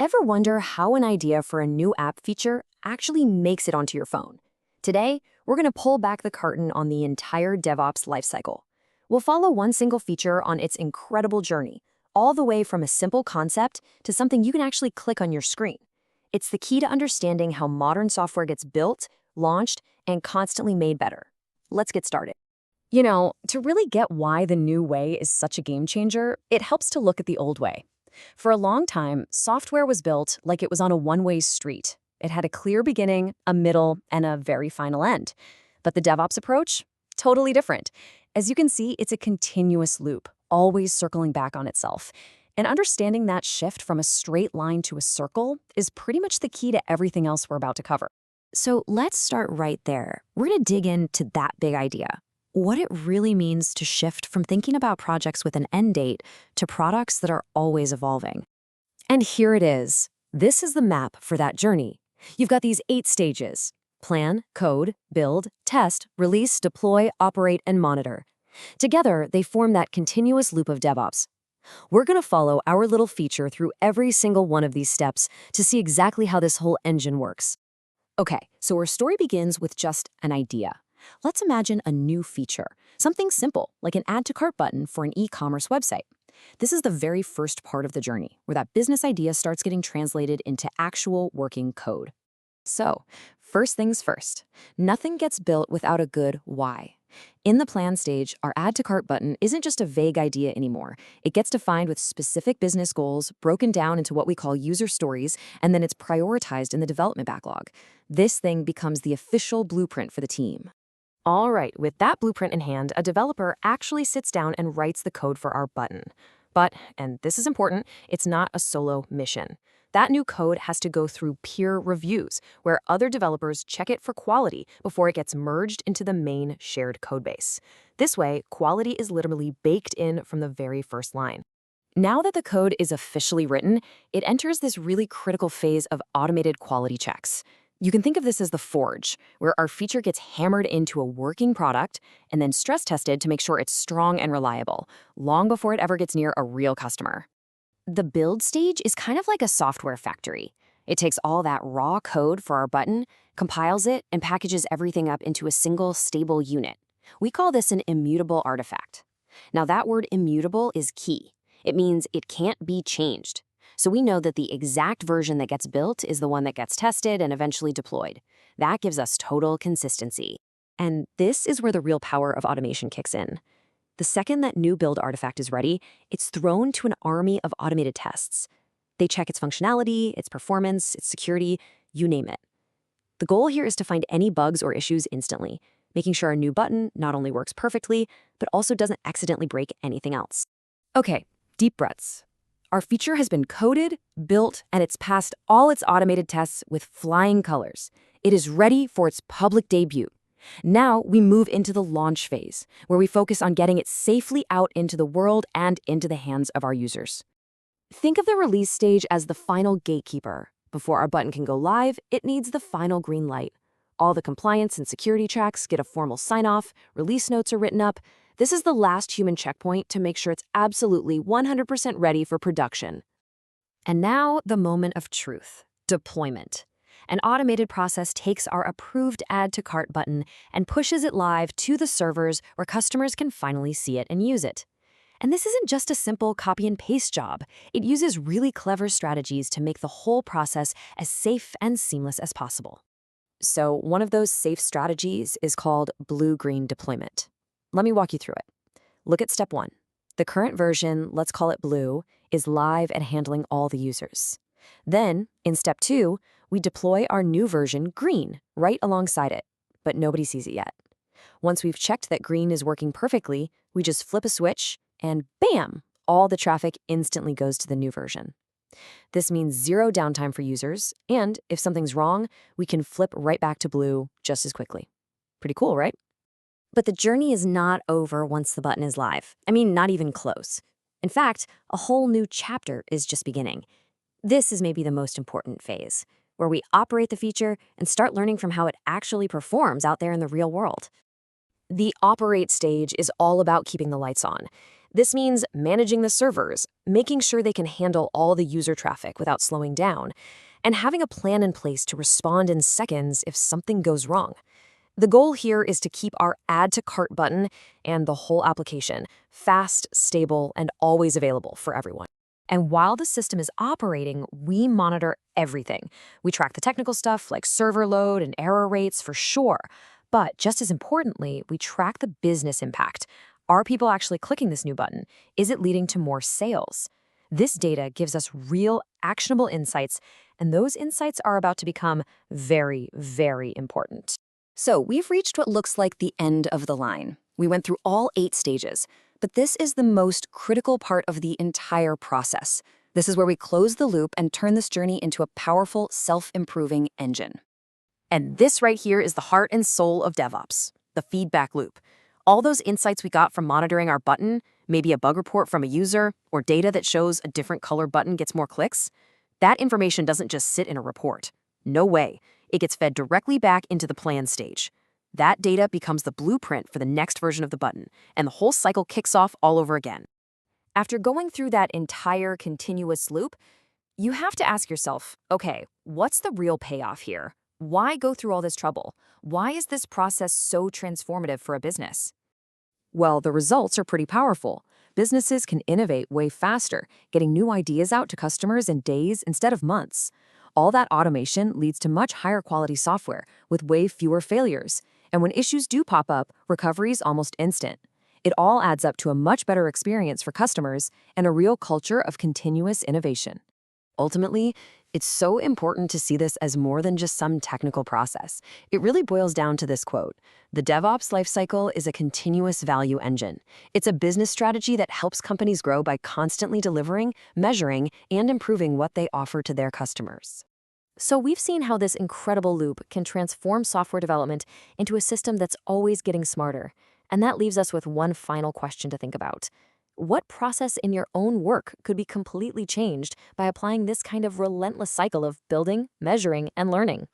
Ever wonder how an idea for a new app feature actually makes it onto your phone? Today, we're going to pull back the curtain on the entire DevOps lifecycle. We'll follow one single feature on its incredible journey, all the way from a simple concept to something you can actually click on your screen. It's the key to understanding how modern software gets built, launched, and constantly made better. Let's get started. To really get why the new way is such a game changer, it helps to look at the old way. For a long time, software was built like it was on a one-way street. It had a clear beginning, a middle, and a very final end. But the DevOps approach? Totally different. As you can see, it's a continuous loop, always circling back on itself. And understanding that shift from a straight line to a circle is pretty much the key to everything else we're about to cover. So let's start right there. We're going to dig into that big idea. What it really means to shift from thinking about projects with an end date to products that are always evolving. And here it is. This is the map for that journey. You've got these 8 stages: plan, code, build, test, release, deploy, operate, and monitor. Together, they form that continuous loop of DevOps. We're going to follow our little feature through every single one of these steps to see exactly how this whole engine works. Okay, so our story begins with just an idea. Let's imagine a new feature, something simple, like an add to cart button for an e-commerce website. This is the very first part of the journey, where that business idea starts getting translated into actual working code. So, first things first, nothing gets built without a good why. In the plan stage, our add to cart button isn't just a vague idea anymore. It gets defined with specific business goals, broken down into what we call user stories, and then it's prioritized in the development backlog. This thing becomes the official blueprint for the team. All right, with that blueprint in hand, a developer actually sits down and writes the code for our button. But, and this is important, it's not a solo mission. That new code has to go through peer reviews, where other developers check it for quality before it gets merged into the main shared codebase. This way, quality is literally baked in from the very first line. Now that the code is officially written, it enters this really critical phase of automated quality checks. You can think of this as the forge, where our feature gets hammered into a working product and then stress tested to make sure it's strong and reliable, long before it ever gets near a real customer. The build stage is kind of like a software factory. It takes all that raw code for our button, compiles it, and packages everything up into a single stable unit. We call this an immutable artifact. Now that word immutable is key. It means it can't be changed. So we know that the exact version that gets built is the one that gets tested and eventually deployed. That gives us total consistency. And this is where the real power of automation kicks in. The second that new build artifact is ready, it's thrown to an army of automated tests. They check its functionality, its performance, its security, you name it. The goal here is to find any bugs or issues instantly, making sure our new button not only works perfectly, but also doesn't accidentally break anything else. Okay, deep breaths. Our feature has been coded, built, and it's passed all its automated tests with flying colors. It is ready for its public debut. Now we move into the launch phase, where we focus on getting it safely out into the world and into the hands of our users. Think of the release stage as the final gatekeeper. Before our button can go live, it needs the final green light. All the compliance and security checks get a formal sign-off, release notes are written up. This is the last human checkpoint to make sure it's absolutely 100% ready for production. And now, the moment of truth, deployment. An automated process takes our approved add to cart button and pushes it live to the servers where customers can finally see it and use it. And this isn't just a simple copy and paste job. It uses really clever strategies to make the whole process as safe and seamless as possible. So one of those safe strategies is called blue-green deployment. Let me walk you through it. Look at step 1. The current version, let's call it blue, is live and handling all the users. Then, in step 2, we deploy our new version, green, right alongside it, but nobody sees it yet. Once we've checked that green is working perfectly, we just flip a switch, and bam! All the traffic instantly goes to the new version. This means zero downtime for users, and if something's wrong, we can flip right back to blue just as quickly. Pretty cool, right? But the journey is not over once the button is live. I mean, not even close. In fact, a whole new chapter is just beginning. This is maybe the most important phase, where we operate the feature and start learning from how it actually performs out there in the real world. The operate stage is all about keeping the lights on. This means managing the servers, making sure they can handle all the user traffic without slowing down, and having a plan in place to respond in seconds if something goes wrong. The goal here is to keep our Add to Cart button and the whole application fast, stable, and always available for everyone. And while the system is operating, we monitor everything. We track the technical stuff like server load and error rates for sure. But just as importantly, we track the business impact. Are people actually clicking this new button? Is it leading to more sales? This data gives us real, actionable insights, and those insights are about to become very, very important. So we've reached what looks like the end of the line. We went through all 8 stages, but this is the most critical part of the entire process. This is where we close the loop and turn this journey into a powerful, self-improving engine. And this right here is the heart and soul of DevOps, the feedback loop. All those insights we got from monitoring our button, maybe a bug report from a user, or data that shows a different color button gets more clicks, that information doesn't just sit in a report. No way. It gets fed directly back into the plan stage. That data becomes the blueprint for the next version of the button, and the whole cycle kicks off all over again. After going through that entire continuous loop, you have to ask yourself, okay, what's the real payoff here? Why go through all this trouble? Why is this process so transformative for a business? Well, the results are pretty powerful. Businesses can innovate way faster, getting new ideas out to customers in days instead of months. All that automation leads to much higher quality software with way fewer failures. And when issues do pop up, recovery is almost instant. It all adds up to a much better experience for customers and a real culture of continuous innovation. Ultimately, it's so important to see this as more than just some technical process. It really boils down to this quote: "The DevOps lifecycle is a continuous value engine. It's a business strategy that helps companies grow by constantly delivering, measuring, and improving what they offer to their customers." So we've seen how this incredible loop can transform software development into a system that's always getting smarter. And that leaves us with one final question to think about. What process in your own work could be completely changed by applying this kind of relentless cycle of building, measuring, and learning?